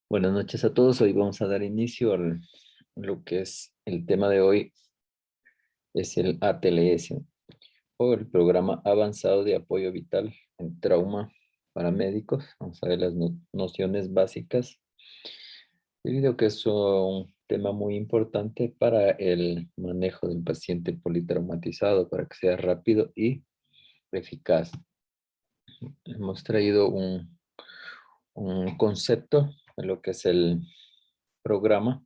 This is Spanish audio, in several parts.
Buenas noches a todos. Hoy vamos a dar inicio a lo que es el tema de hoy, es el ATLS o el Programa Avanzado de Apoyo Vital en Trauma para Médicos. Vamos a ver las nociones básicas, debido a que es un tema muy importante para el manejo del paciente politraumatizado, para que sea rápido y eficaz. Hemos traído un concepto de lo que es el programa.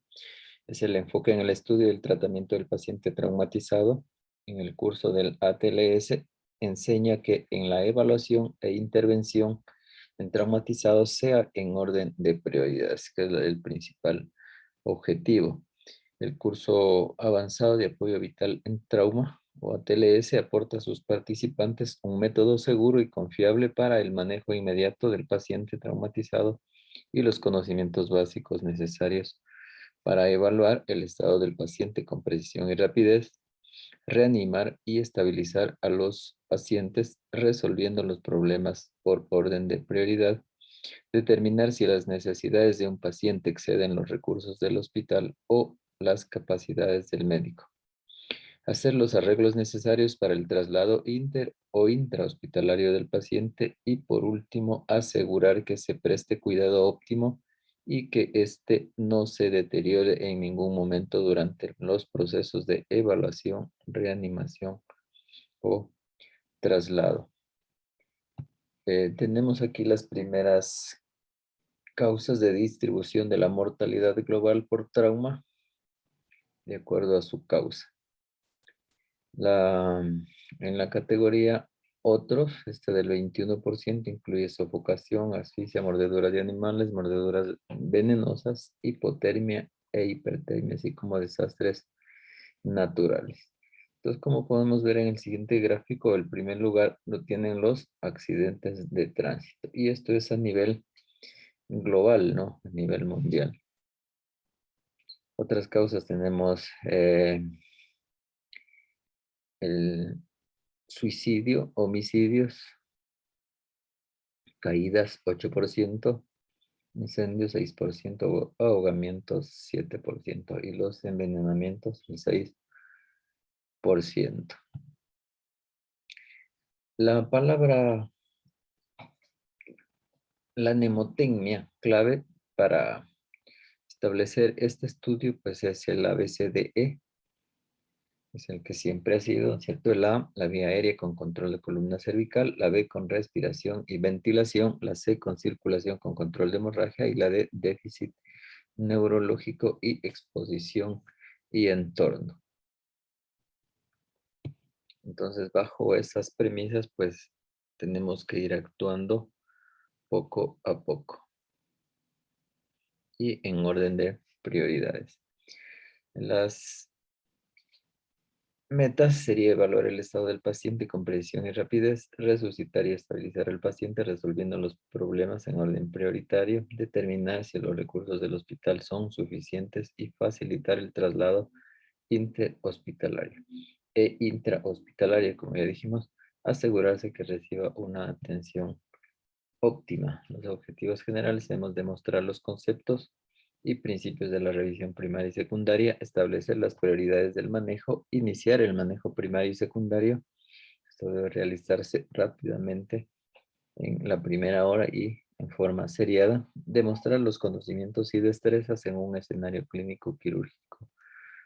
Es el enfoque en el estudio y el tratamiento del paciente traumatizado. En el curso del ATLS enseña que en la evaluación e intervención en traumatizados sea en orden de prioridades, que es el principal objetivo. El curso avanzado de apoyo vital en trauma o ATLS aporta a sus participantes un método seguro y confiable para el manejo inmediato del paciente traumatizado y los conocimientos básicos necesarios para evaluar el estado del paciente con precisión y rapidez, reanimar y estabilizar a los pacientes resolviendo los problemas por orden de prioridad, determinar si las necesidades de un paciente exceden los recursos del hospital o las capacidades del médico, hacer los arreglos necesarios para el traslado inter o intrahospitalario del paciente y, por último, asegurar que se preste cuidado óptimo y que éste no se deteriore en ningún momento durante los procesos de evaluación, reanimación o traslado. Tenemos aquí las primeras causas de distribución de la mortalidad global por trauma de acuerdo a su causa. En la categoría otros, este del 21% incluye sofocación, asfixia, mordedura de animales, mordeduras venenosas, hipotermia e hipertermia, así como desastres naturales. Entonces, como podemos ver en el siguiente gráfico, el primer lugar lo tienen los accidentes de tránsito. Y esto es a nivel global, ¿no? A nivel mundial. Otras causas tenemos el suicidio, homicidios, caídas 8%, incendios 6%, ahogamientos 7% y los envenenamientos el 6%. La palabra, la mnemotecnia clave para establecer este estudio pues es el ABCDE, es el que siempre ha sido, ¿cierto? El A, la vía aérea con control de columna cervical, la B con respiración y ventilación, la C con circulación con control de hemorragia y la D, déficit neurológico y exposición y entorno. Entonces, bajo esas premisas, pues tenemos que ir actuando poco a poco y en orden de prioridades. Las metas sería evaluar el estado del paciente con precisión y rapidez, resucitar y estabilizar al paciente resolviendo los problemas en orden prioritario, determinar si los recursos del hospital son suficientes y facilitar el traslado interhospitalario e intrahospitalaria, como ya dijimos, asegurarse que reciba una atención óptima. Los objetivos generales debemos demostrar los conceptos y principios de la revisión primaria y secundaria, establecer las prioridades del manejo, iniciar el manejo primario y secundario. Esto debe realizarse rápidamente en la primera hora y en forma seriada, demostrar los conocimientos y destrezas en un escenario clínico quirúrgico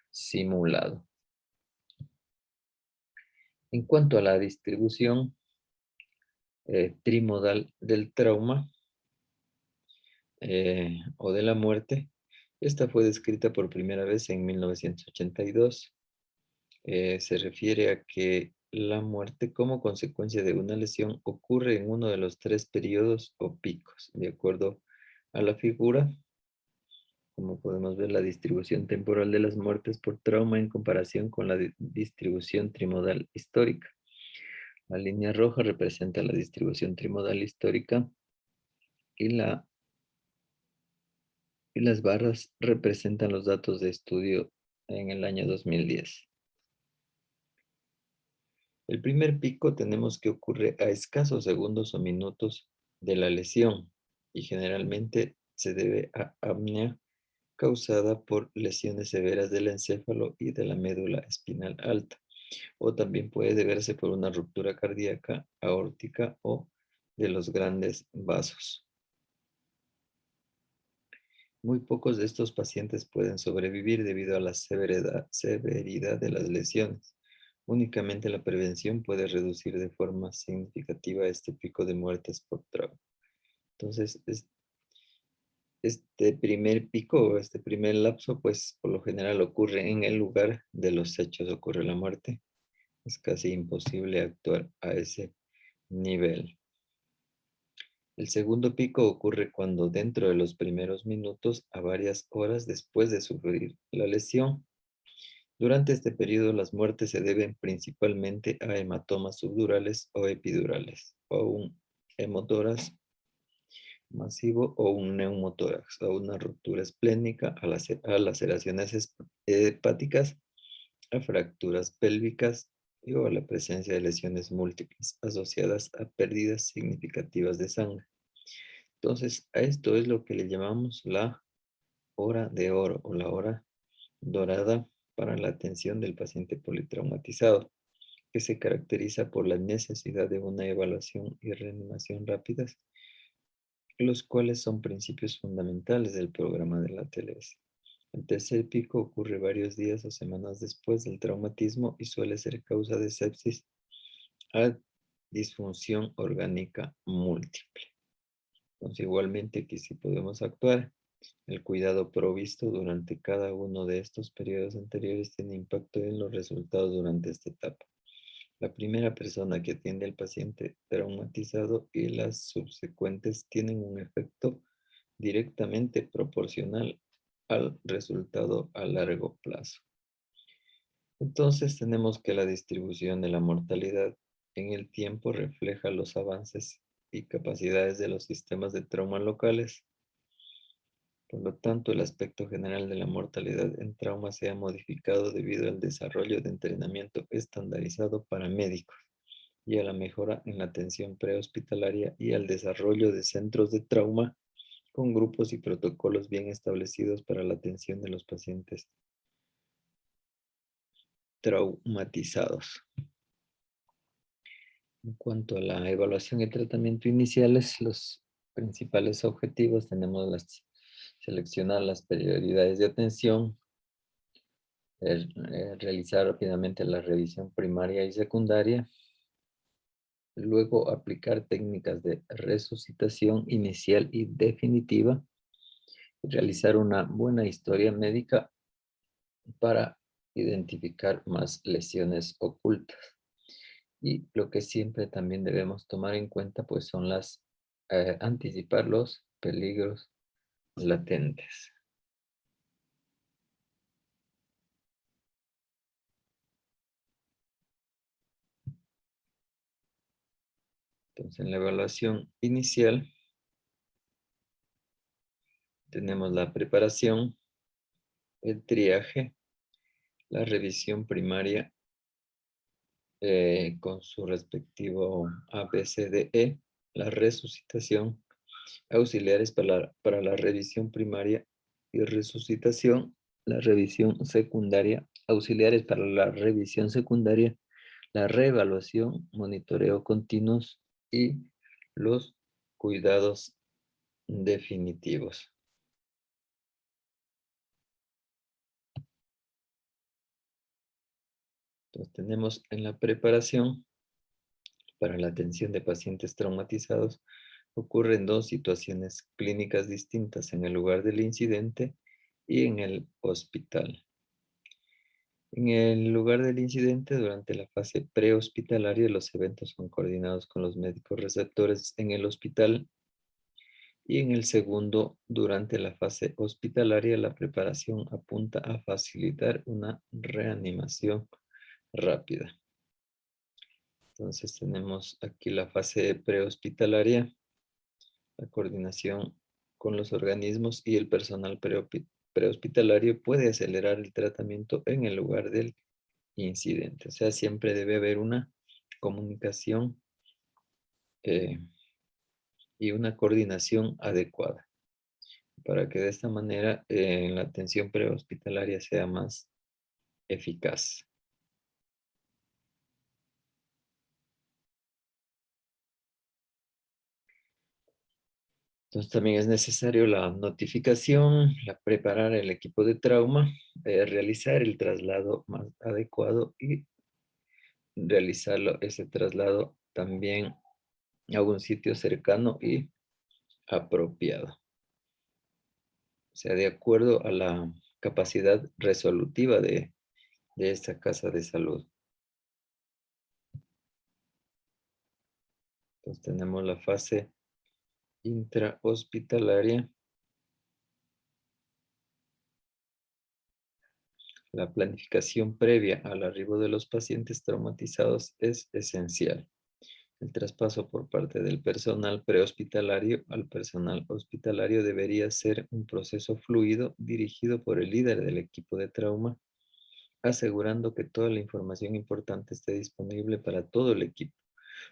simulado. En cuanto a la distribución trimodal del trauma o de la muerte, esta fue descrita por primera vez en 1982. Se refiere a que la muerte como consecuencia de una lesión ocurre en uno de los tres periodos o picos, de acuerdo a la figura. Como podemos ver, la distribución temporal de las muertes por trauma en comparación con la distribución trimodal histórica. La línea roja representa la distribución trimodal histórica y, y las barras representan los datos de estudio en el año 2010. El primer pico tenemos que ocurre a escasos segundos o minutos de la lesión y generalmente se debe a apnea causada por lesiones severas del encéfalo y de la médula espinal alta, o también puede deberse por una ruptura cardíaca, aórtica o de los grandes vasos. Muy pocos de estos pacientes pueden sobrevivir debido a la severidad de las lesiones. Únicamente la prevención puede reducir de forma significativa este pico de muertes por trauma. Entonces, este primer pico o este primer lapso, pues por lo general ocurre en el lugar de los hechos, ocurre la muerte. Es casi imposible actuar a ese nivel. El segundo pico ocurre cuando dentro de los primeros minutos a varias horas después de sufrir la lesión. Durante este periodo las muertes se deben principalmente a hematomas subdurales o epidurales, o un hemotórax masivo o un neumotórax, o una ruptura esplénica, a laceraciones hepáticas, a fracturas pélvicas o a la presencia de lesiones múltiples asociadas a pérdidas significativas de sangre. Entonces, a esto es lo que le llamamos la hora de oro o la hora dorada para la atención del paciente politraumatizado, que se caracteriza por la necesidad de una evaluación y reanimación rápidas, los cuales son principios fundamentales del programa de la TLS. El tercer pico ocurre varios días o semanas después del traumatismo y suele ser causa de sepsis a disfunción orgánica múltiple. Entonces, igualmente aquí sí podemos actuar. El cuidado provisto durante cada uno de estos periodos anteriores tiene impacto en los resultados durante esta etapa. La primera persona que atiende al paciente traumatizado y las subsecuentes tienen un efecto directamente proporcional al resultado a largo plazo. Entonces tenemos que la distribución de la mortalidad en el tiempo refleja los avances y capacidades de los sistemas de trauma locales. Por lo tanto, el aspecto general de la mortalidad en trauma se ha modificado debido al desarrollo de entrenamiento estandarizado para médicos y a la mejora en la atención prehospitalaria y al desarrollo de centros de trauma con grupos y protocolos bien establecidos para la atención de los pacientes traumatizados. En cuanto a la evaluación y tratamiento iniciales, los principales objetivos tenemos seleccionar las prioridades de atención, realizar rápidamente la revisión primaria y secundaria, luego aplicar técnicas de resucitación inicial y definitiva, realizar una buena historia médica para identificar más lesiones ocultas. Y lo que siempre también debemos tomar en cuenta, pues son anticipar los peligros latentes. Entonces, en la evaluación inicial tenemos la preparación, el triaje, la revisión primaria con su respectivo ABCDE, la resucitación, auxiliares para la revisión primaria y resucitación, la revisión secundaria, auxiliares para la revisión secundaria, la reevaluación, monitoreo continuos y los cuidados definitivos. Entonces tenemos en la preparación para la atención de pacientes traumatizados, ocurren dos situaciones clínicas distintas en el lugar del incidente y en el hospital. En el lugar del incidente, durante la fase prehospitalaria, los eventos son coordinados con los médicos receptores en el hospital y en el segundo, durante la fase hospitalaria, la preparación apunta a facilitar una reanimación rápida. Entonces tenemos aquí la fase prehospitalaria, la coordinación con los organismos y el personal prehospitalario puede acelerar el tratamiento en el lugar del incidente. O sea, siempre debe haber una comunicación y una coordinación adecuada. para que de esta manera la atención prehospitalaria sea más eficaz. Entonces también es necesario la notificación, preparar el equipo de trauma, realizar el traslado más adecuado y realizarlo, ese traslado también a un sitio cercano y apropiado. O sea, de acuerdo a la capacidad resolutiva de esta casa de salud. Entonces tenemos la fase intrahospitalaria. La planificación previa al arribo de los pacientes traumatizados es esencial. El traspaso por parte del personal prehospitalario al personal hospitalario debería ser un proceso fluido dirigido por el líder del equipo de trauma, asegurando que toda la información importante esté disponible para todo el equipo.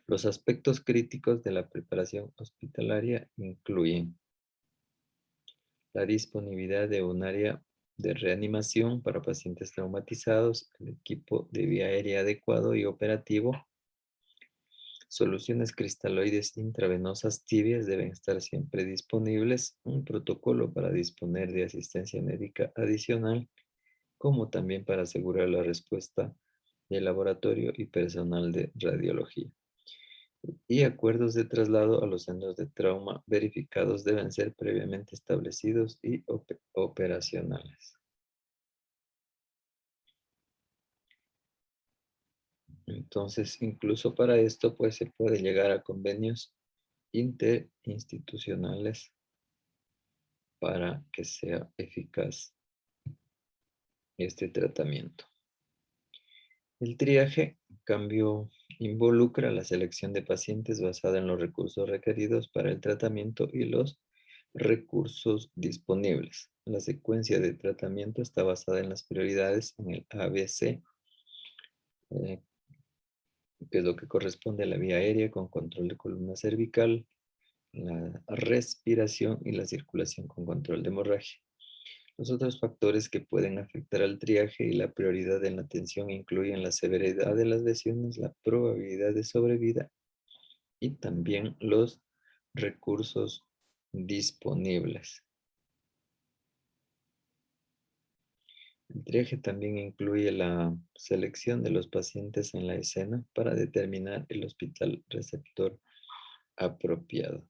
Los aspectos críticos de la preparación hospitalaria incluyen la disponibilidad de un área de reanimación para pacientes traumatizados, el equipo de vía aérea adecuado y operativo. Soluciones cristaloides intravenosas tibias deben estar siempre disponibles, un protocolo para disponer de asistencia médica adicional, como también para asegurar la respuesta del laboratorio y personal de radiología. Y acuerdos de traslado a los centros de trauma verificados deben ser previamente establecidos y operacionales. Entonces, incluso para esto, pues se puede llegar a convenios interinstitucionales para que sea eficaz este tratamiento. El triaje, en cambio, involucra la selección de pacientes basada en los recursos requeridos para el tratamiento y los recursos disponibles. La secuencia de tratamiento está basada en las prioridades en el ABC, eh, que es lo que corresponde a la vía aérea con control de columna cervical, la respiración y la circulación con control de hemorragia. Los otros factores que pueden afectar al triaje y la prioridad en la atención incluyen la severidad de las lesiones, la probabilidad de sobrevida y también los recursos disponibles. El triaje también incluye la selección de los pacientes en la escena para determinar el hospital receptor apropiado.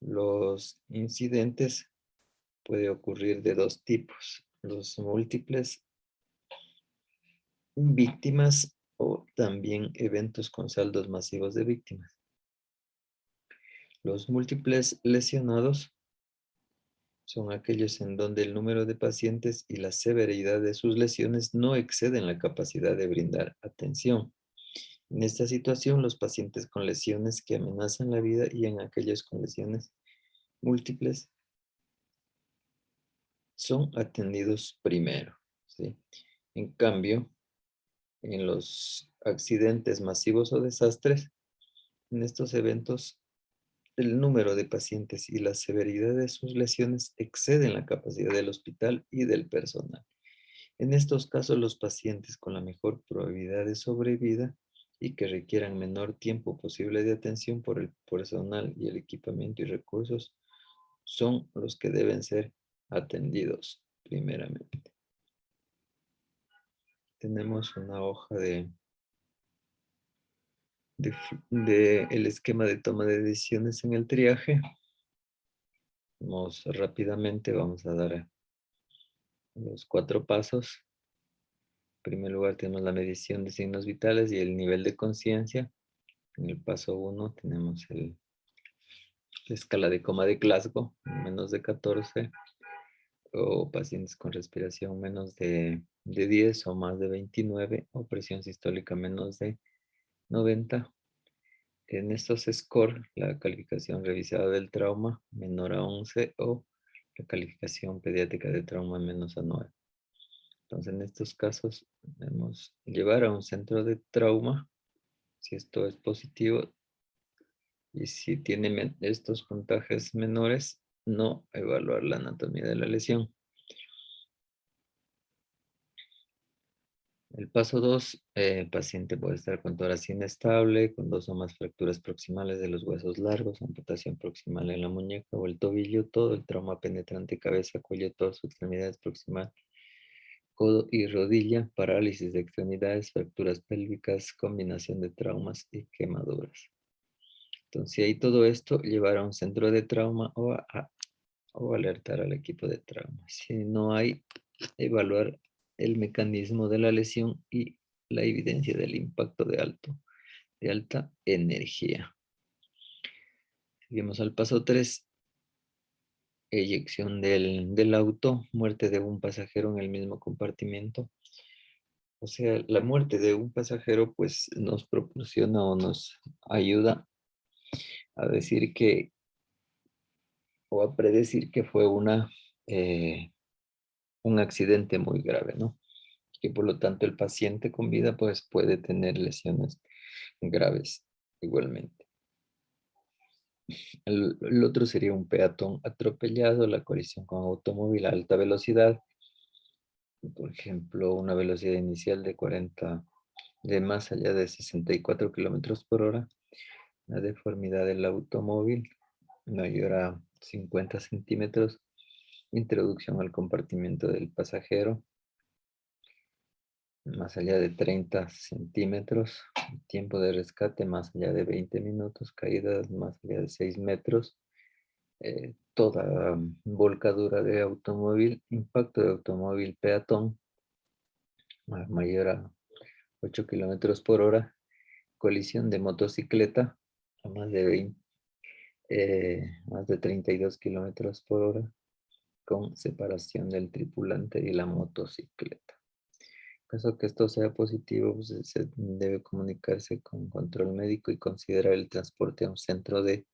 Los incidentes pueden ocurrir de dos tipos: los múltiples víctimas o también eventos con saldos masivos de víctimas. Los múltiples lesionados son aquellos en donde el número de pacientes y la severidad de sus lesiones no exceden la capacidad de brindar atención. En esta situación, los pacientes con lesiones que amenazan la vida y en aquellos con lesiones múltiples son atendidos primero, ¿sí? En cambio, en los accidentes masivos o desastres, en estos eventos, el número de pacientes y la severidad de sus lesiones exceden la capacidad del hospital y del personal. En estos casos, los pacientes con la mejor probabilidad de sobrevida y que requieran menor tiempo posible de atención por el personal y el equipamiento y recursos son los que deben ser atendidos primeramente. Tenemos una hoja de el esquema de toma de decisiones en el triaje. Vamos rápidamente, vamos a dar los 4 pasos. En primer lugar, tenemos la medición de signos vitales y el nivel de conciencia. En el paso 1 tenemos la escala de coma de Glasgow, menos de 14, o pacientes con respiración menos de 10 o más de 29, o presión sistólica menos de 90. En estos scores, la calificación revisada del trauma menor a 11 o la calificación pediátrica de trauma menos a 9. Entonces, en estos casos, debemos llevar a un centro de trauma, si esto es positivo, y si tiene estos puntajes menores, no evaluar la anatomía de la lesión. El paso 2, el paciente puede estar con tórax inestable, con 2 o más fracturas proximales de los huesos largos, amputación proximal en la muñeca o el tobillo, todo el trauma penetrante, cabeza, cuello, torso, extremidades proximal, codo y rodilla, parálisis de extremidades, fracturas pélvicas, combinación de traumas y quemaduras. Entonces, si hay todo esto, llevar a un centro de trauma o alertar al equipo de trauma. Si no hay, evaluar el mecanismo de la lesión y la evidencia del impacto de alta energía. Seguimos al paso 3, eyección del auto, muerte de un pasajero en el mismo compartimento. O sea, la muerte de un pasajero pues nos proporciona o nos ayuda a decir que, o a predecir que fue un accidente muy grave, ¿no? Que por lo tanto el paciente con vida pues puede tener lesiones graves igualmente. El otro sería un peatón atropellado, la colisión con automóvil a alta velocidad, por ejemplo, una velocidad inicial de 40, de más allá de 64 kilómetros por hora, la deformidad del automóvil mayor a 50 centímetros, introducción al compartimiento del pasajero, más allá de 30 centímetros, tiempo de rescate más allá de 20 minutos, caídas más allá de 6 metros, toda volcadura de automóvil, impacto de automóvil peatón mayor a 8 kilómetros por hora, colisión de motocicleta a más de 32 kilómetros por hora, con separación del tripulante y la motocicleta. En caso que esto sea positivo, pues, se debe comunicarse con control médico y considerar el transporte a un centro de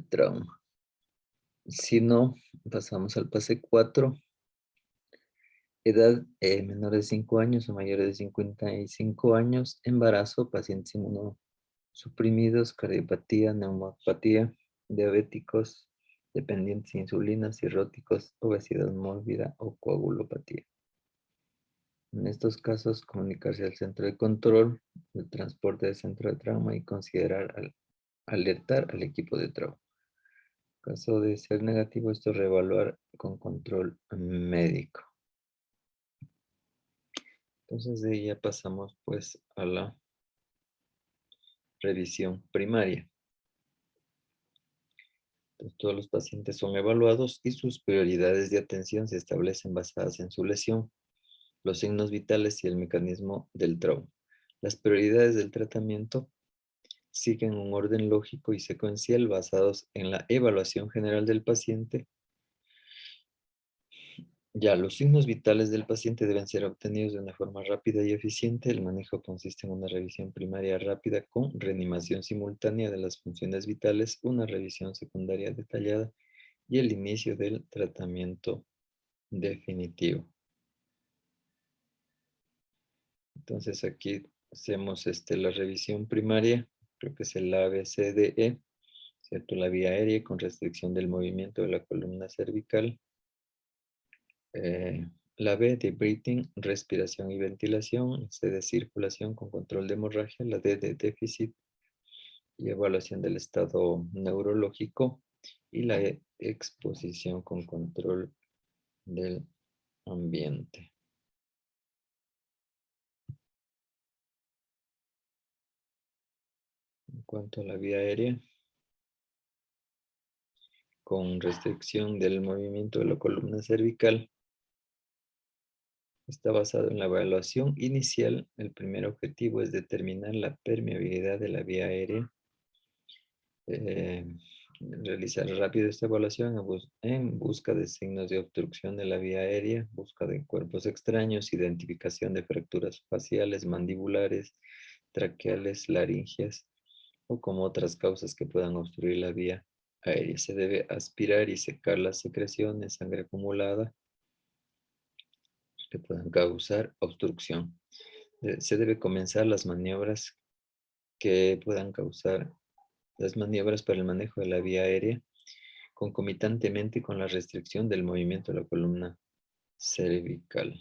trauma. Si no, pasamos al pase 4. Edad menor de 5 años o mayores de 55 años, embarazo, pacientes inmunosuprimidos, cardiopatía, neumopatía, diabéticos, dependientes de insulina, cirróticos, obesidad mórbida o coagulopatía. En estos casos, comunicarse al centro de control, el transporte del centro de trauma y alertar al equipo de trauma. En caso de ser negativo, esto reevaluar con control médico. Entonces de ahí ya pasamos pues a la revisión primaria. Entonces, todos los pacientes son evaluados y sus prioridades de atención se establecen basadas en su lesión, los signos vitales y el mecanismo del trauma. Las prioridades del tratamiento siguen un orden lógico y secuencial basados en la evaluación general del paciente. Ya, los signos vitales del paciente deben ser obtenidos de una forma rápida y eficiente. El manejo consiste en una revisión primaria rápida con reanimación simultánea de las funciones vitales, una revisión secundaria detallada y el inicio del tratamiento definitivo. Entonces aquí hacemos la revisión primaria, creo que es el ABCDE, ¿cierto? La vía aérea con restricción del movimiento de la columna cervical. La B de breathing, respiración y ventilación. C de circulación con control de hemorragia. La D de déficit y evaluación del estado neurológico. Y la E, exposición con control del ambiente. En cuanto a la vía aérea, con restricción del movimiento de la columna cervical, está basado en la evaluación inicial. El primer objetivo es determinar la permeabilidad de la vía aérea. Realizar rápido esta evaluación en busca de signos de obstrucción de la vía aérea, busca de cuerpos extraños, identificación de fracturas faciales, mandibulares, traqueales, laringias o como otras causas que puedan obstruir la vía aérea. Se debe aspirar y secar las secreciones, sangre acumulada que puedan causar obstrucción. Se debe comenzar las maniobras que puedan causar las maniobras para el manejo de la vía aérea concomitantemente con la restricción del movimiento de la columna cervical.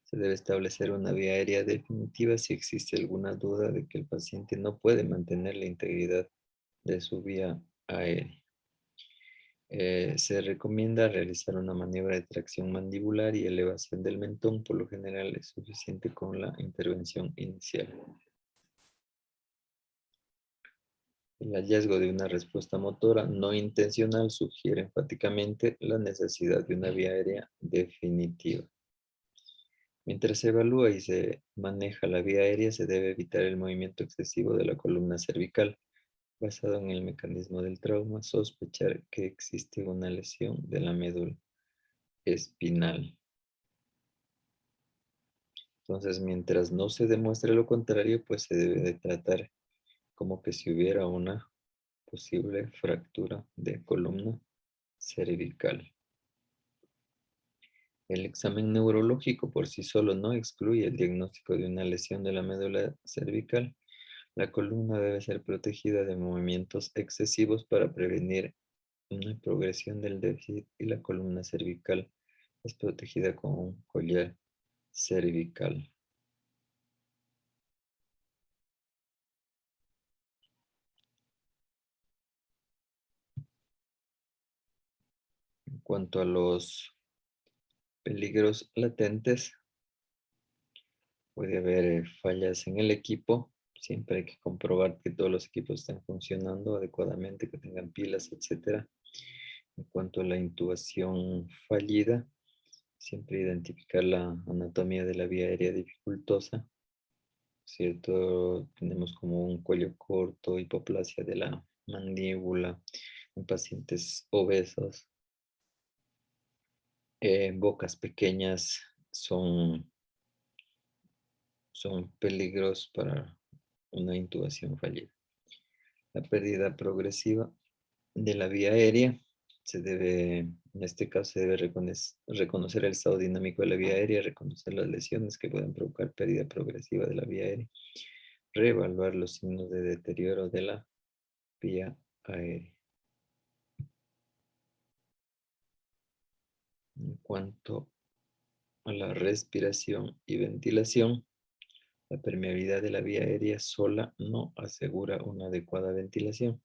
Se debe establecer una vía aérea definitiva si existe alguna duda de que el paciente no puede mantener la integridad de su vía aérea. Se recomienda realizar una maniobra de tracción mandibular y elevación del mentón. Por lo general es suficiente con la intervención inicial. El hallazgo de una respuesta motora no intencional sugiere enfáticamente la necesidad de una vía aérea definitiva. Mientras se evalúa y se maneja la vía aérea, se debe evitar el movimiento excesivo de la columna cervical. Basado en el mecanismo del trauma, sospechar que existe una lesión de la médula espinal. Entonces, mientras no se demuestre lo contrario, pues se debe de tratar como que si hubiera una posible fractura de columna cervical. El examen neurológico por sí solo no excluye el diagnóstico de una lesión de la médula cervical. La columna debe ser protegida de movimientos excesivos para prevenir una progresión del déficit y la columna cervical es protegida con un collar cervical. En cuanto a los peligros latentes, puede haber fallas en el equipo. Siempre hay que comprobar que todos los equipos estén funcionando adecuadamente, que tengan pilas, etc. En cuanto a la intubación fallida, siempre identificar la anatomía de la vía aérea dificultosa, ¿cierto? Tenemos como un cuello corto, hipoplasia de la mandíbula en pacientes obesos. Bocas pequeñas son peligros para una intubación fallida. La pérdida progresiva de la vía aérea en este caso se debe reconocer el estado dinámico de la vía aérea, reconocer las lesiones que pueden provocar pérdida progresiva de la vía aérea, reevaluar los signos de deterioro de la vía aérea. En cuanto a la respiración y ventilación, la permeabilidad de la vía aérea sola no asegura una adecuada ventilación.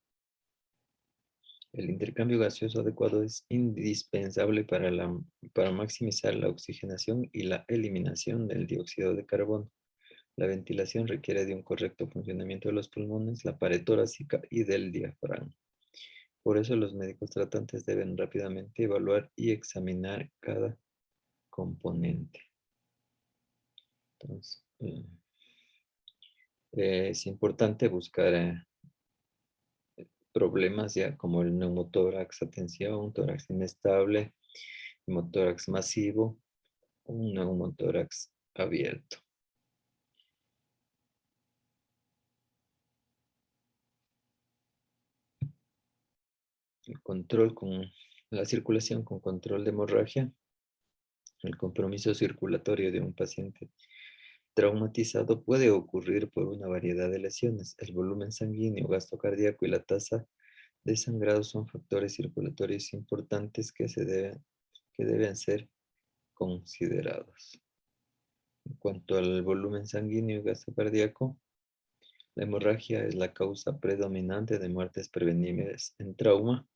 El intercambio gaseoso adecuado es indispensable para maximizar la oxigenación y la eliminación del dióxido de carbono. La ventilación requiere de un correcto funcionamiento de los pulmones, la pared torácica y del diafragma. Por eso los médicos tratantes deben rápidamente evaluar y examinar cada componente. Entonces, es importante buscar problemas ya como el neumotórax a tensión, tórax inestable, hemotórax masivo, un neumotórax abierto. El control con la circulación con control de hemorragia, el compromiso circulatorio de un paciente traumatizado puede ocurrir por una variedad de lesiones. El volumen sanguíneo, gasto cardíaco y la tasa de sangrado son factores circulatorios importantes que deben ser considerados. En cuanto al volumen sanguíneo y gasto cardíaco, la hemorragia es la causa predominante de muertes prevenibles en trauma.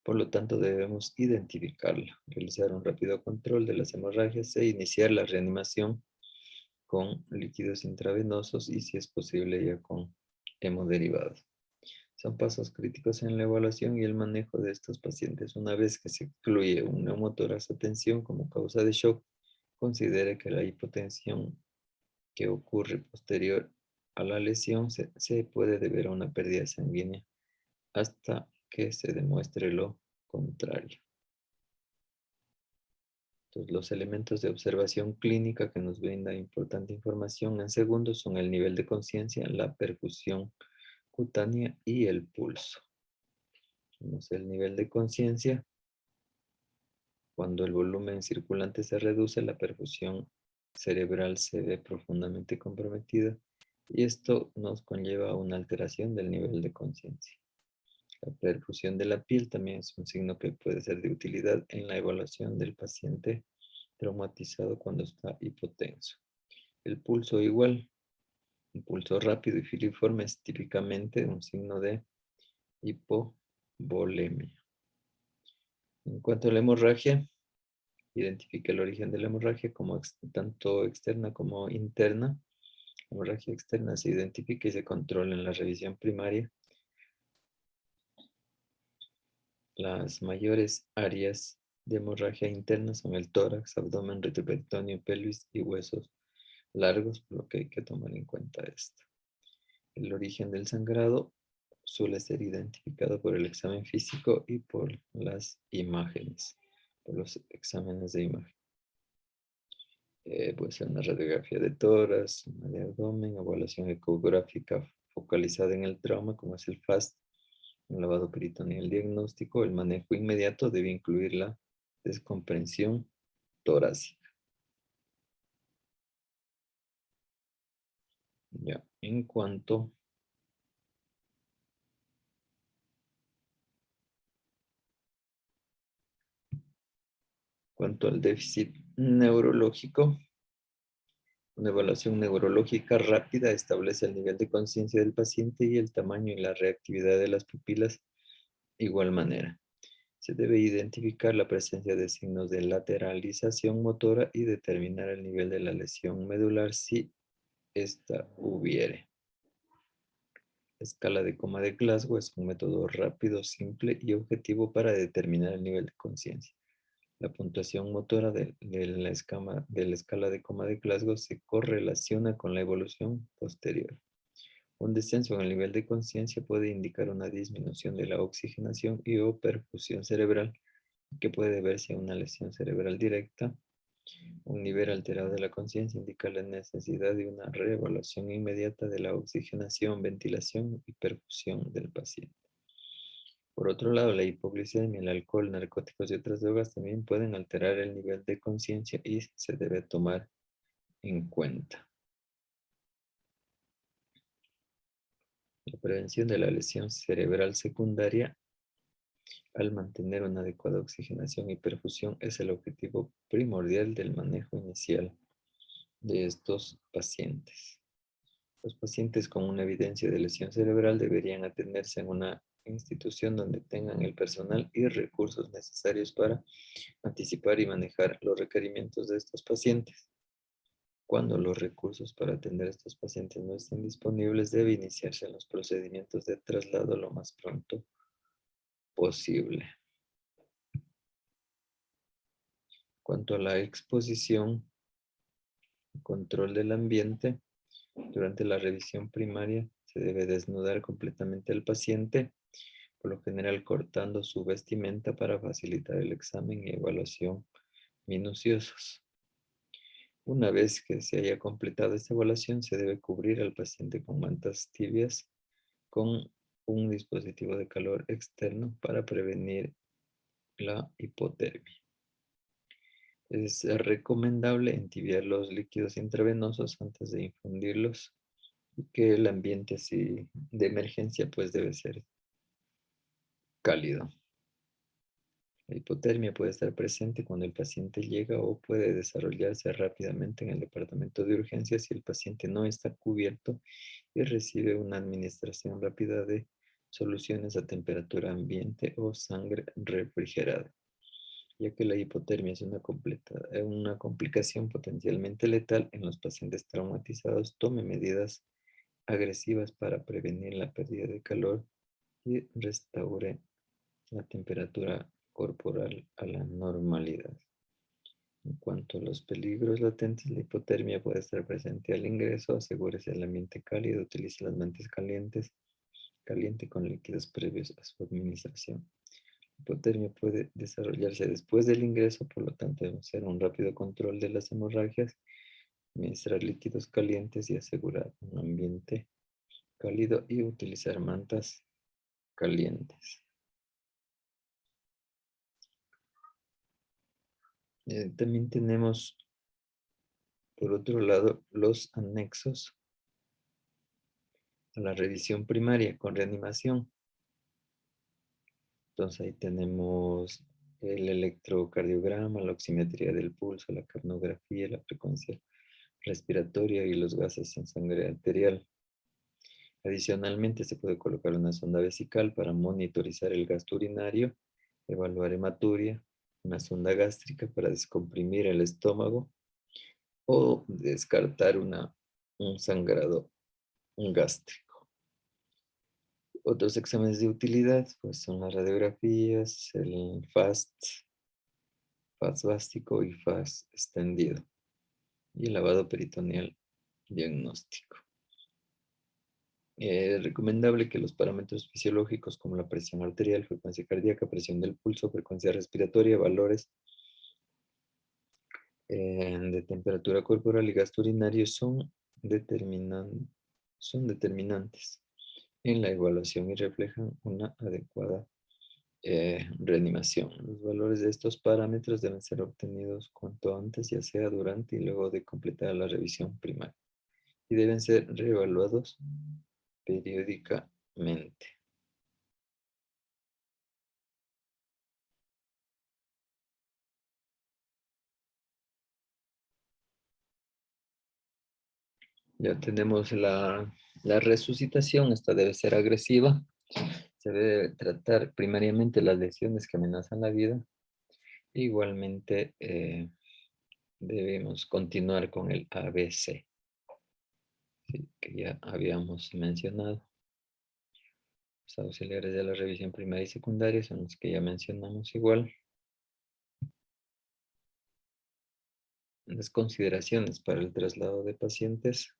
Por lo tanto, debemos identificarla, realizar un rápido control de las hemorragias e iniciar la reanimación con líquidos intravenosos y, si es posible, ya con hemoderivados. Son pasos críticos en la evaluación y el manejo de estos pacientes. Una vez que se excluye un neumotórax a tensión como causa de shock, considere que la hipotensión que ocurre posterior a la lesión se puede deber a una pérdida sanguínea hasta que se demuestre lo contrario. Entonces, los elementos de observación clínica que nos brinda importante información en segundos son el nivel de conciencia, la perfusión cutánea y el pulso. Tenemos el nivel de conciencia. Cuando el volumen circulante se reduce, la perfusión cerebral se ve profundamente comprometida Y esto nos conlleva a una alteración del nivel de conciencia. La perfusión de la piel también es un signo que puede ser de utilidad en la evaluación del paciente traumatizado cuando está hipotenso. El pulso igual, un pulso rápido y filiforme es típicamente un signo de hipovolemia. En cuanto a la hemorragia, identifica el origen de la hemorragia como tanto externa como interna. La hemorragia externa se identifica y se controla en la revisión primaria. Las mayores áreas de hemorragia interna son el tórax, abdomen, retroperitoneum, pelvis y huesos largos, por lo que hay que tomar en cuenta esto. El origen del sangrado suele ser identificado por el examen físico y por las imágenes, por los exámenes de imagen. Puede ser una radiografía de tórax, una de abdomen, evaluación ecográfica focalizada en el trauma, como es el FAST, un lavado peritoneal diagnóstico. El manejo inmediato debe incluir la descomprensión torácica. Ya, en cuanto al déficit neurológico, una evaluación neurológica rápida establece el nivel de conciencia del paciente y el tamaño y la reactividad de las pupilas de igual manera. Se debe identificar la presencia de signos de lateralización motora y determinar el nivel de la lesión medular si esta hubiere. La escala de coma de Glasgow es un método rápido, simple y objetivo para determinar el nivel de conciencia. La puntuación motora de la escala de coma de Glasgow se correlaciona con la evolución posterior. Un descenso en el nivel de conciencia puede indicar una disminución de la oxigenación y o perfusión cerebral, que puede deberse a una lesión cerebral directa. Un nivel alterado de la conciencia indica la necesidad de una reevaluación inmediata de la oxigenación, ventilación y perfusión del paciente. Por otro lado, la hipoglucemia, el alcohol, narcóticos y otras drogas también pueden alterar el nivel de conciencia y se debe tomar en cuenta. La prevención de la lesión cerebral secundaria al mantener una adecuada oxigenación y perfusión es el objetivo primordial del manejo inicial de estos pacientes. Los pacientes con una evidencia de lesión cerebral deberían atenderse en una institución donde tengan el personal y recursos necesarios para anticipar y manejar los requerimientos de estos pacientes. Cuando los recursos para atender a estos pacientes no estén disponibles, debe iniciarse los procedimientos de traslado lo más pronto posible. Cuanto a la exposición, control del ambiente, durante la revisión primaria se debe desnudar completamente al paciente, por lo general cortando su vestimenta para facilitar el examen y evaluación minuciosos. Una vez que se haya completado esta evaluación, se debe cubrir al paciente con mantas tibias con un dispositivo de calor externo para prevenir la hipotermia. Es recomendable entibiar los líquidos intravenosos antes de infundirlos y que el ambiente de emergencia pues debe ser cálido. La hipotermia puede estar presente cuando el paciente llega o puede desarrollarse rápidamente en el departamento de urgencias si el paciente no está cubierto y recibe una administración rápida de soluciones a temperatura ambiente o sangre refrigerada, ya que la hipotermia es una complicación potencialmente letal en los pacientes traumatizados. Tome medidas agresivas para prevenir la pérdida de calor y restaure la temperatura corporal a la normalidad. En cuanto a los peligros latentes, la hipotermia puede estar presente al ingreso. Asegúrese del ambiente cálido, utilice las mantas caliente con líquidos previos a su administración. La hipotermia puede desarrollarse después del ingreso, por lo tanto debe hacer un rápido control de las hemorragias, administrar líquidos calientes y asegurar un ambiente cálido y utilizar mantas calientes. También tenemos, por otro lado, los anexos a la revisión primaria con reanimación. Entonces ahí tenemos el electrocardiograma, la oximetría del pulso, la capnografía, la frecuencia respiratoria y los gases en sangre arterial. Adicionalmente, se puede colocar una sonda vesical para monitorizar el gasto urinario, evaluar hematuria, una sonda gástrica para descomprimir el estómago o descartar un sangrado gástrico. Otros exámenes de utilidad pues, son las radiografías, el FAST básico y FAST extendido y el lavado peritoneal diagnóstico. Es recomendable que los parámetros fisiológicos como la presión arterial, frecuencia cardíaca, presión del pulso, frecuencia respiratoria, valores de temperatura corporal y gasto urinario son determinantes en la evaluación y reflejan una adecuada reanimación. Los valores de estos parámetros deben ser obtenidos cuanto antes, ya sea durante y luego de completar la revisión primaria, y deben ser reevaluados periódicamente. Ya tenemos la resucitación, esta debe ser agresiva. Se debe tratar primariamente las lesiones que amenazan la vida. Igualmente debemos continuar con el ABC, ¿sí? Que ya habíamos mencionado. Los auxiliares de la revisión primaria y secundaria son los que ya mencionamos igual. Las consideraciones para el traslado de pacientes.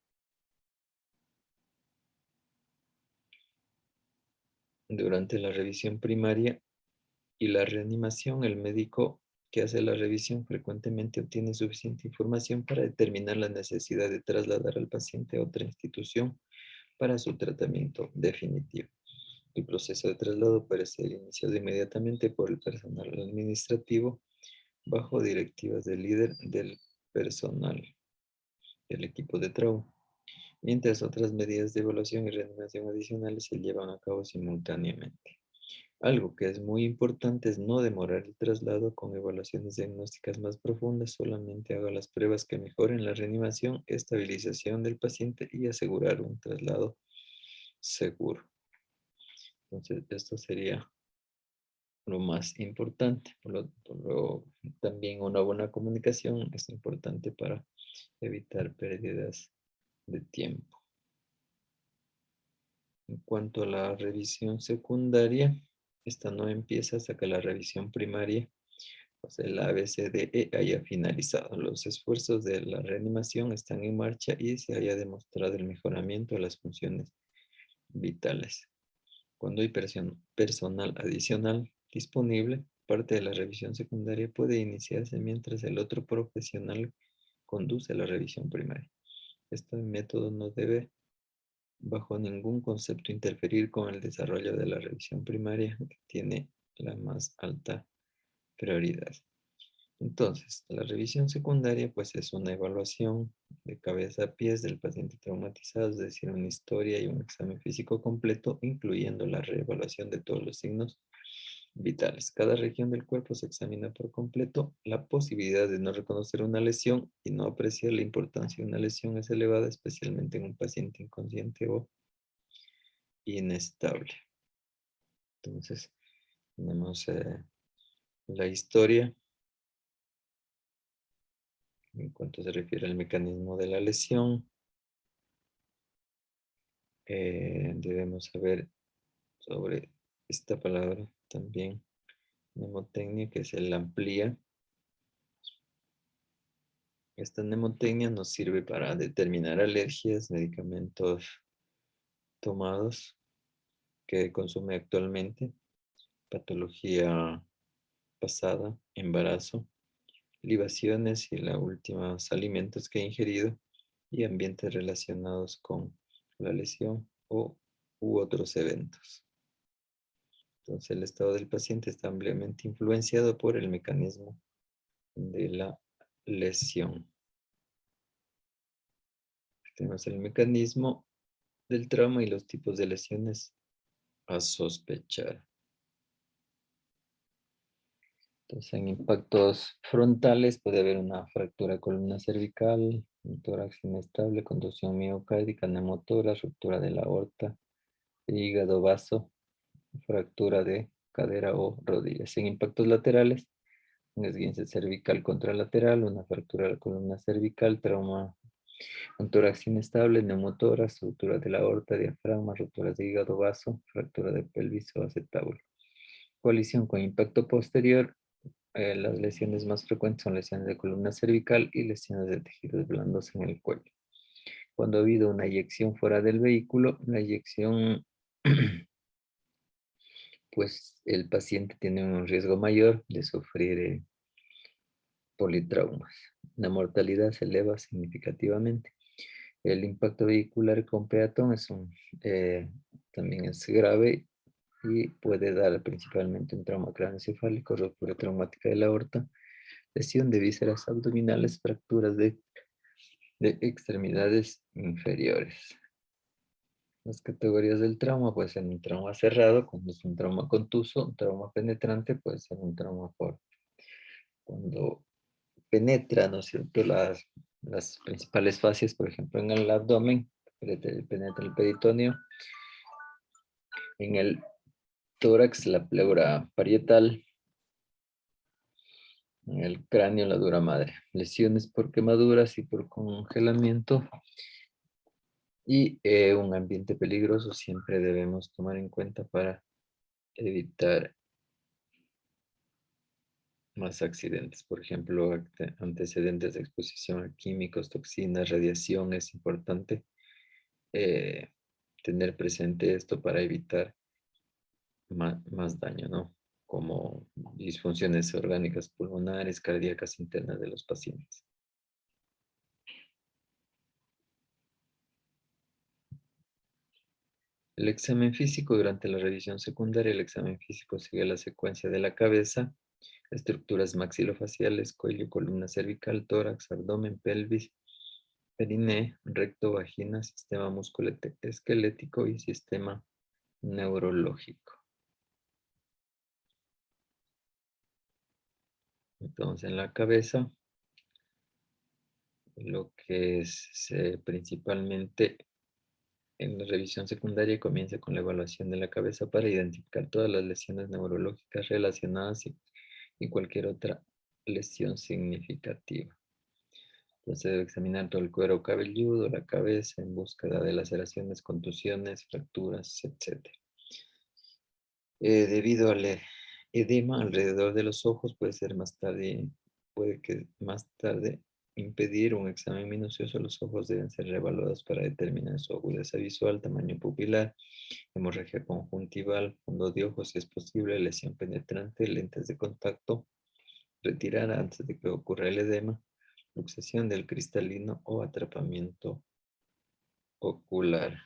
Durante la revisión primaria y la reanimación, el médico que hace la revisión frecuentemente obtiene suficiente información para determinar la necesidad de trasladar al paciente a otra institución para su tratamiento definitivo. El proceso de traslado puede ser iniciado inmediatamente por el personal administrativo bajo directivas del líder del personal del equipo de trauma, mientras otras medidas de evaluación y reanimación adicionales se llevan a cabo simultáneamente. Algo que es muy importante es no demorar el traslado con evaluaciones diagnósticas más profundas, solamente haga las pruebas que mejoren la reanimación, estabilización del paciente y asegurar un traslado seguro. Entonces, esto sería lo más importante. También una buena comunicación es importante para evitar pérdidas de tiempo. En cuanto a la revisión secundaria, esta no empieza hasta que la revisión primaria, o sea, el ABCDE, haya finalizado. Los esfuerzos de la reanimación están en marcha y se haya demostrado el mejoramiento de las funciones vitales. Cuando hay personal adicional disponible, parte de la revisión secundaria puede iniciarse mientras el otro profesional conduce la revisión primaria. Este método no debe, bajo ningún concepto, interferir con el desarrollo de la revisión primaria, que tiene la más alta prioridad. Entonces, la revisión secundaria pues es una evaluación de cabeza a pies del paciente traumatizado, es decir, una historia y un examen físico completo, incluyendo la reevaluación de todos los signos vitales. Cada región del cuerpo se examina por completo. La posibilidad de no reconocer una lesión y no apreciar la importancia de una lesión es elevada, especialmente en un paciente inconsciente o inestable. Entonces, tenemos la historia en cuanto se refiere al mecanismo de la lesión. Debemos saber sobre esta palabra también, mnemotecnia, que es el amplía. Esta mnemotecnia nos sirve para determinar alergias, medicamentos tomados que consume actualmente, patología pasada, embarazo, libaciones y los últimos alimentos que he ingerido y ambientes relacionados con la lesión u otros eventos. Entonces, el estado del paciente está ampliamente influenciado por el mecanismo de la lesión. Tenemos el mecanismo del trauma y los tipos de lesiones a sospechar. Entonces, en impactos frontales puede haber una fractura de columna cervical, un tórax inestable, contusión miocárdica, neumotórax, ruptura de la aorta, hígado, vaso, fractura de cadera o rodillas. En impactos laterales, un esguince cervical contralateral, una fractura de la columna cervical, trauma, un tórax inestable, neumotórax, ruptura de la aorta, diafragma, rupturas de hígado, vaso, fractura de pelvis o acetábulo. Colisión con impacto posterior, las lesiones más frecuentes son lesiones de columna cervical y lesiones de tejidos blandos en el cuello. Cuando ha habido una eyección fuera del vehículo, la eyección, pues el paciente tiene un riesgo mayor de sufrir politraumas. La mortalidad se eleva significativamente. El impacto vehicular con peatón también es grave y puede dar principalmente un trauma craneoencefálico, ruptura traumática de la aorta, lesión de vísceras abdominales, fracturas de extremidades inferiores. Las categorías del trauma puede ser un trauma cerrado, como es un trauma contuso, un trauma penetrante, puede ser un trauma por cuando penetra, ¿no es cierto?, las principales fascias, por ejemplo, en el abdomen, penetra el peritoneo, en el tórax, la pleura parietal, en el cráneo, la dura madre. Lesiones por quemaduras y por congelamiento y un ambiente peligroso siempre debemos tomar en cuenta para evitar más accidentes. Por ejemplo, antecedentes de exposición a químicos, toxinas, radiación. Es importante eh, tener presente esto para evitar más daño, ¿no? Como disfunciones orgánicas pulmonares, cardíacas internas de los pacientes. El examen físico durante la revisión secundaria, el examen físico sigue la secuencia de la cabeza, estructuras maxilofaciales, cuello, columna cervical, tórax, abdomen, pelvis, periné, recto, vagina, sistema musculoesquelético y sistema neurológico. Entonces, en la cabeza, lo que es principalmente en la revisión secundaria comienza con la evaluación de la cabeza para identificar todas las lesiones neurológicas relacionadas y cualquier otra lesión significativa. Entonces debe examinar todo el cuero cabelludo, la cabeza, en búsqueda de laceraciones, contusiones, fracturas, etc. Debido al edema alrededor de los ojos, puede que más tarde impedir un examen minucioso. Los ojos deben ser reevaluados para determinar su agudeza visual, tamaño pupilar, hemorragia conjuntival, fondo de ojos si es posible, lesión penetrante, lentes de contacto, retirar antes de que ocurra el edema, luxación del cristalino o atrapamiento ocular.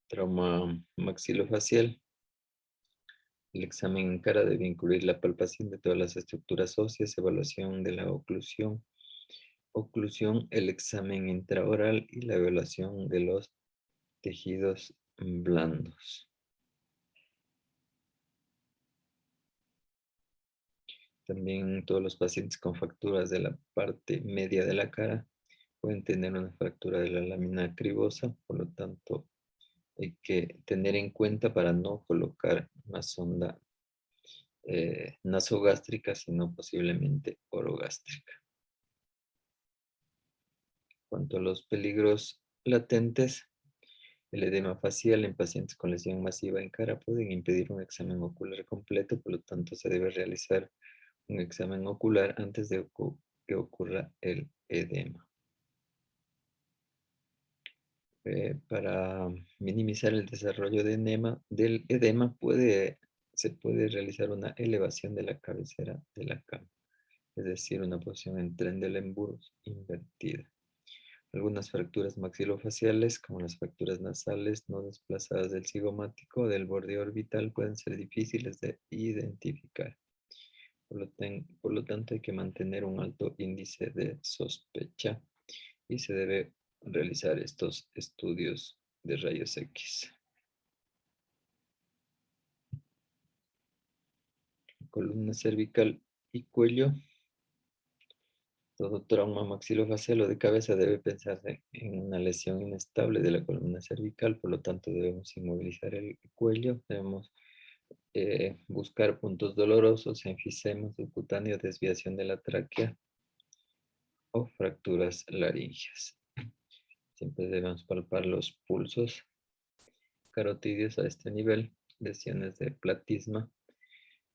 Trauma maxilofacial. El examen en cara debe incluir la palpación de todas las estructuras óseas, evaluación de la oclusión, el examen intraoral y la evaluación de los tejidos blandos. También todos los pacientes con fracturas de la parte media de la cara pueden tener una fractura de la lámina cribosa, por lo tanto hay que tener en cuenta para no colocar una sonda nasogástrica, sino posiblemente orogástrica. Cuanto a los peligros latentes, el edema facial en pacientes con lesión masiva en cara pueden impedir un examen ocular completo, por lo tanto se debe realizar un examen ocular antes de que ocurra el edema. Para minimizar el desarrollo del edema, se puede realizar una elevación de la cabecera de la cama, es decir, una posición en tren de Lembourg invertida. Algunas fracturas maxilofaciales, como las fracturas nasales no desplazadas del cigomático o del borde orbital, pueden ser difíciles de identificar. Por lo tanto, hay que mantener un alto índice de sospecha y se debe realizar estos estudios de rayos X. Columna cervical y cuello. Todo trauma maxilofacial o de cabeza debe pensarse en una lesión inestable de la columna cervical, por lo tanto debemos inmovilizar el cuello, debemos buscar puntos dolorosos, enfisema subcutáneo, desviación de la tráquea o fracturas laringeas. Siempre debemos palpar los pulsos carotidios a este nivel, lesiones de platisma,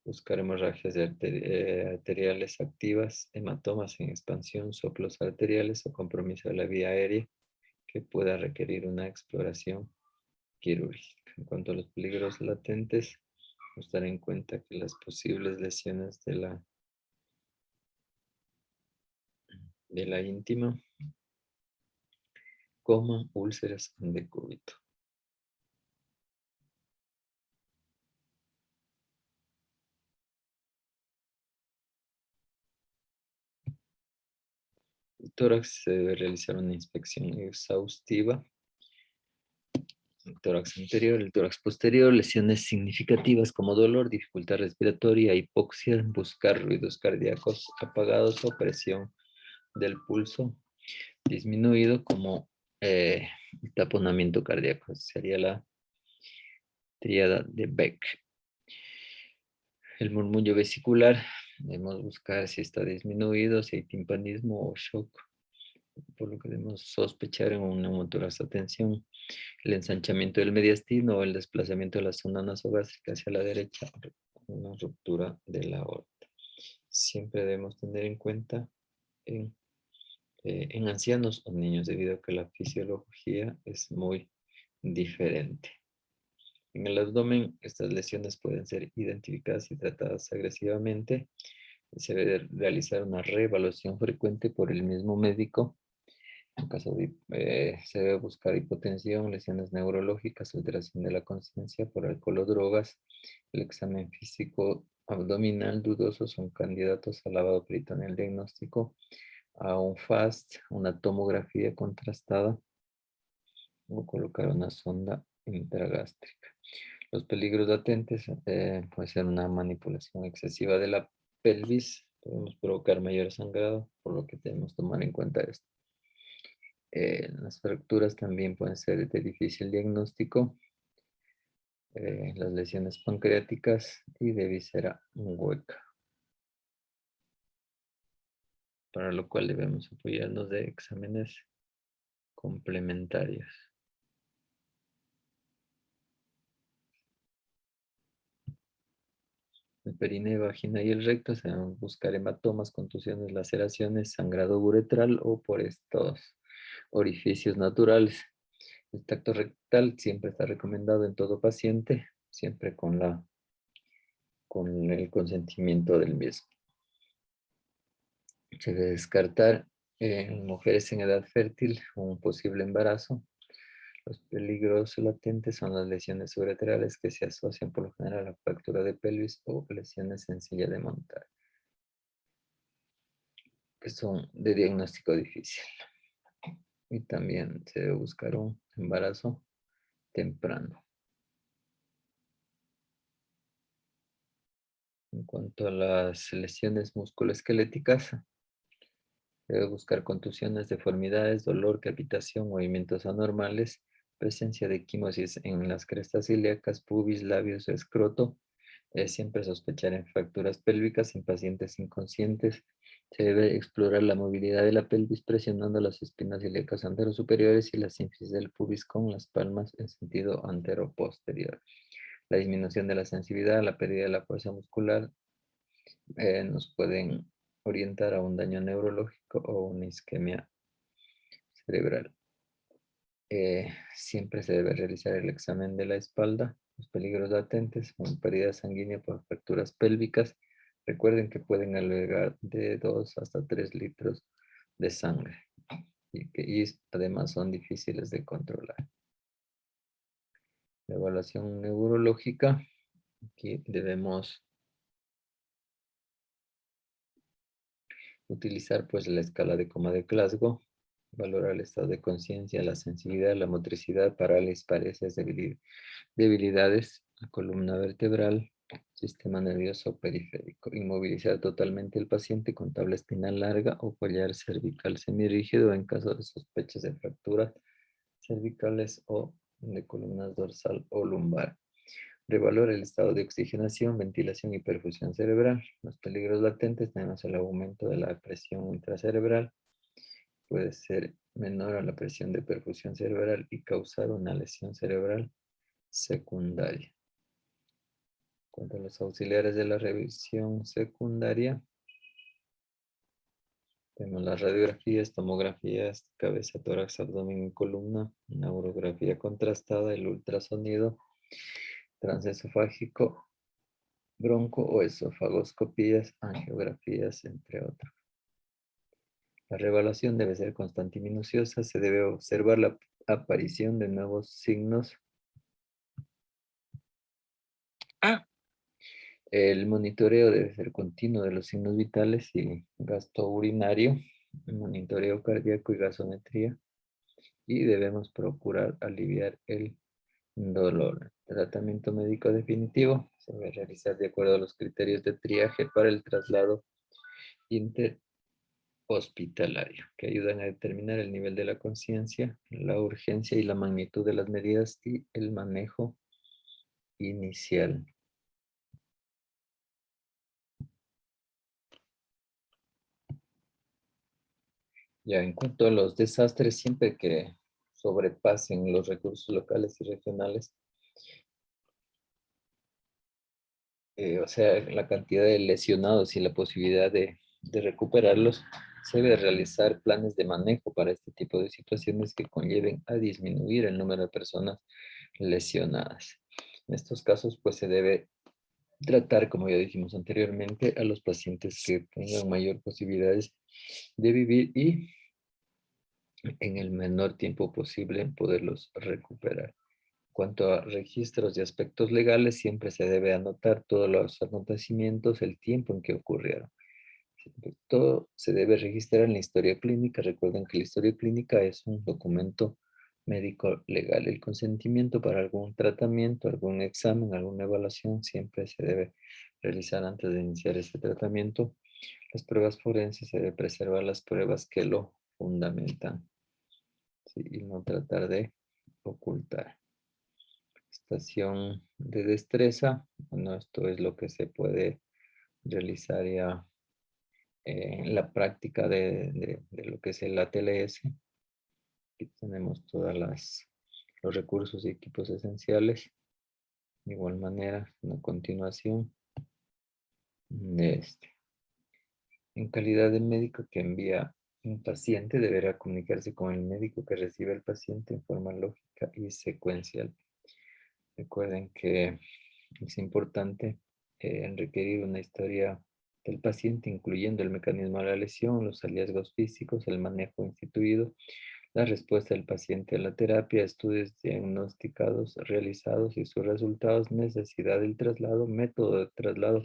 buscar hemorragias arteriales activas, hematomas en expansión, soplos arteriales o compromiso de la vía aérea que pueda requerir una exploración quirúrgica. En cuanto a los peligros latentes, nos dar en cuenta que las posibles lesiones de la íntima, coma, úlceras en decúbito. El tórax se debe realizar una inspección exhaustiva. El tórax anterior, el tórax posterior, lesiones significativas como dolor, dificultad respiratoria, hipoxia, buscar ruidos cardíacos apagados o presión del pulso disminuido como taponamiento cardíaco. Sería la tríada de Beck. El murmullo vesicular, debemos buscar si está disminuido, si hay timpanismo o shock, por lo que debemos sospechar en una neumotórax atención. El ensanchamiento del mediastino o el desplazamiento de la zona nasogástrica hacia la derecha, una ruptura de la aorta. Siempre debemos tener en cuenta en ancianos o niños, debido a que la fisiología es muy diferente. En el abdomen, estas lesiones pueden ser identificadas y tratadas agresivamente. Se debe realizar una reevaluación frecuente por el mismo médico. En caso de, se debe buscar hipotensión, lesiones neurológicas, alteración de la conciencia por alcohol o drogas. El examen físico abdominal dudoso son candidatos a lavado peritoneal diagnóstico, a un FAST, una tomografía contrastada o colocar una sonda intragástrica. Los peligros latentes puede ser una manipulación excesiva de la pelvis, podemos provocar mayor sangrado, por lo que debemos tomar en cuenta esto. Las fracturas también pueden ser de difícil diagnóstico, las lesiones pancreáticas y de víscera hueca, para lo cual debemos apoyarnos de exámenes complementarios. El perineo, vagina y el recto se deben buscar hematomas, contusiones, laceraciones, sangrado uretral o por estos orificios naturales. El tacto rectal siempre está recomendado en todo paciente, siempre con el consentimiento del mismo. Se debe descartar en mujeres en edad fértil un posible embarazo. Los peligros latentes son las lesiones ureterales que se asocian por lo general a la fractura de pelvis o lesiones en silla de montar, que son de diagnóstico difícil. Y también se debe buscar un embarazo temprano. En cuanto a las lesiones musculoesqueléticas, se debe buscar contusiones, deformidades, dolor, cavitación, movimientos anormales, presencia de quimosis en las crestas ilíacas, pubis, labios, escroto. Siempre sospechar en fracturas pélvicas en pacientes inconscientes. Se debe explorar la movilidad de la pelvis presionando las espinas ilíacas anterosuperiores y la sínfisis del pubis con las palmas en sentido anteroposterior. La disminución de la sensibilidad, la pérdida de la fuerza muscular nos pueden orientar a un daño neurológico o una isquemia cerebral. Siempre se debe realizar el examen de la espalda, los peligros latentes, con pérdida sanguínea por fracturas pélvicas. Recuerden que pueden albergar de 2 hasta 3 litros de sangre y además son difíciles de controlar. La evaluación neurológica, aquí debemos Utilizar pues la escala de coma de Glasgow, valorar el estado de conciencia, la sensibilidad, la motricidad, parálisis, pareces, debilidades, la columna vertebral, sistema nervioso periférico. Inmovilizar totalmente el paciente con tabla espinal larga o collar cervical semirrígido en caso de sospechas de fracturas cervicales o de columnas dorsal o lumbar. Revalora el estado de oxigenación, ventilación y perfusión cerebral. Los peligros latentes tenemos el aumento de la presión intracerebral. Puede ser menor a la presión de perfusión cerebral y causar una lesión cerebral secundaria. Cuanto a los auxiliares de la revisión secundaria, tenemos las radiografías, tomografías, cabeza, tórax, abdomen y columna, una urografía contrastada, el ultrasonido transesofágico, bronco o esofagoscopías, angiografías, entre otros. La reevaluación debe ser constante y minuciosa. Se debe observar la aparición de nuevos signos. El monitoreo debe ser continuo de los signos vitales y gasto urinario, monitoreo cardíaco y gasometría. Y debemos procurar aliviar el dolor. Tratamiento médico definitivo se debe realizar de acuerdo a los criterios de triaje para el traslado interhospitalario, que ayudan a determinar el nivel de la conciencia, la urgencia y la magnitud de las medidas y el manejo inicial. Ya, en cuanto a los desastres, siempre que sobrepasen los recursos locales y regionales, o sea, la cantidad de lesionados y la posibilidad de recuperarlos, se debe realizar planes de manejo para este tipo de situaciones que conlleven a disminuir el número de personas lesionadas. En estos casos, pues se debe tratar, como ya dijimos anteriormente, a los pacientes que tengan mayor posibilidades de vivir y en el menor tiempo posible poderlos recuperar. Cuanto a registros y aspectos legales, siempre se debe anotar todos los acontecimientos, el tiempo en que ocurrieron. Todo se debe registrar en la historia clínica. Recuerden que la historia clínica es un documento médico legal. El consentimiento para algún tratamiento, algún examen, alguna evaluación, siempre se debe realizar antes de iniciar ese tratamiento. Las pruebas forenses se debe preservar las pruebas que lo fundamentan, ¿sí? Y no tratar de ocultar. Estación de destreza. Bueno, esto es lo que se puede realizar ya en la práctica de lo que es el ATLS. Aquí tenemos todos los recursos y equipos esenciales. De igual manera, una continuación de este. En calidad de médico que envía un paciente, deberá comunicarse con el médico que recibe al paciente en forma lógica y secuencial. Recuerden que es importante requerir una historia del paciente, incluyendo el mecanismo de la lesión, los hallazgos físicos, el manejo instituido, la respuesta del paciente a la terapia, estudios diagnosticados realizados y sus resultados, necesidad del traslado, método de traslado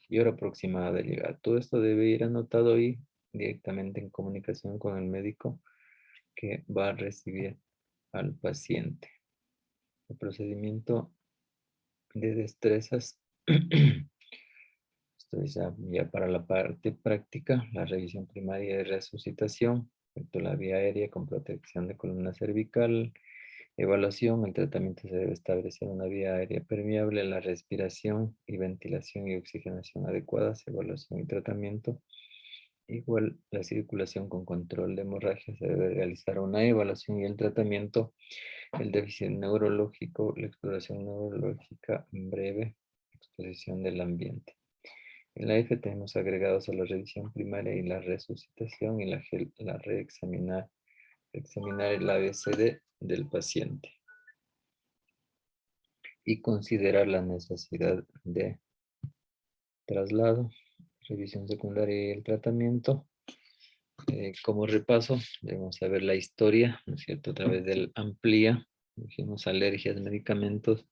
y hora aproximada de llegada. Todo esto debe ir anotado y directamente en comunicación con el médico que va a recibir al paciente. El procedimiento de destrezas. Esto es ya para la parte práctica, la revisión primaria de resucitación, la vía aérea con protección de columna cervical, evaluación, el tratamiento se debe establecer una vía aérea permeable, la respiración y ventilación y oxigenación adecuadas, evaluación y tratamiento. Igual la circulación con control de hemorragia se debe realizar una evaluación y el tratamiento, el déficit neurológico, la exploración neurológica en breve, exposición del ambiente. En la F tenemos agregados a la revisión primaria y la resucitación y la examinar el ABCD del paciente y considerar la necesidad de traslado, revisión secundaria y el tratamiento. Como repaso, debemos saber la historia, ¿no es cierto? A través del AMPLIA, dijimos alergias, medicamentos,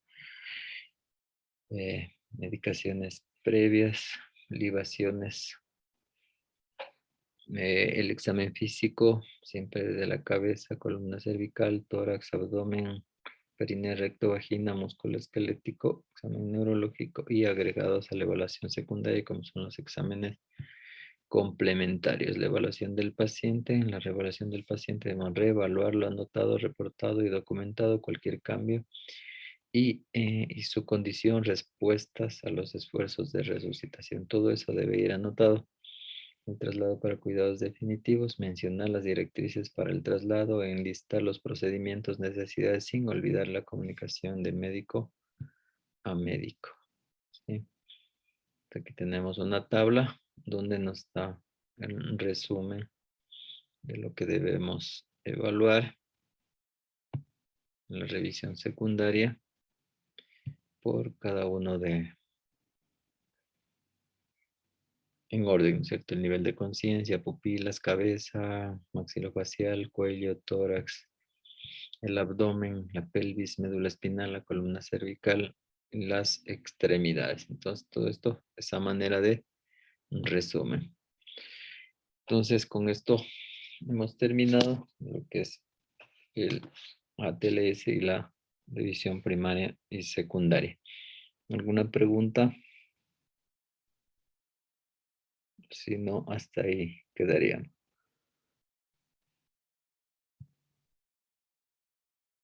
medicaciones previas, libaciones El examen físico, siempre de la cabeza, columna cervical, tórax, abdomen, perineo recto, vagina, músculo esquelético, examen neurológico y agregados a la evaluación secundaria, como son los exámenes complementarios. La evaluación del paciente. En la reevaluación del paciente debemos reevaluar lo anotado, reportado y documentado, cualquier cambio y su condición, respuestas a los esfuerzos de resucitación. Todo eso debe ir anotado. El traslado para cuidados definitivos, mencionar las directrices para el traslado, enlistar los procedimientos, necesidades, sin olvidar la comunicación de médico a médico. ¿Sí? Aquí tenemos una tabla donde nos da un resumen de lo que debemos evaluar en la revisión secundaria por cada uno en orden, ¿cierto? El nivel de conciencia, pupilas, cabeza, maxilofacial, cuello, tórax, el abdomen, la pelvis, médula espinal, la columna cervical, las extremidades. Entonces, todo esto es a manera de resumen. Entonces, con esto hemos terminado lo que es el ATLS y la revisión primaria y secundaria. ¿Alguna pregunta? Si no, hasta ahí quedaría.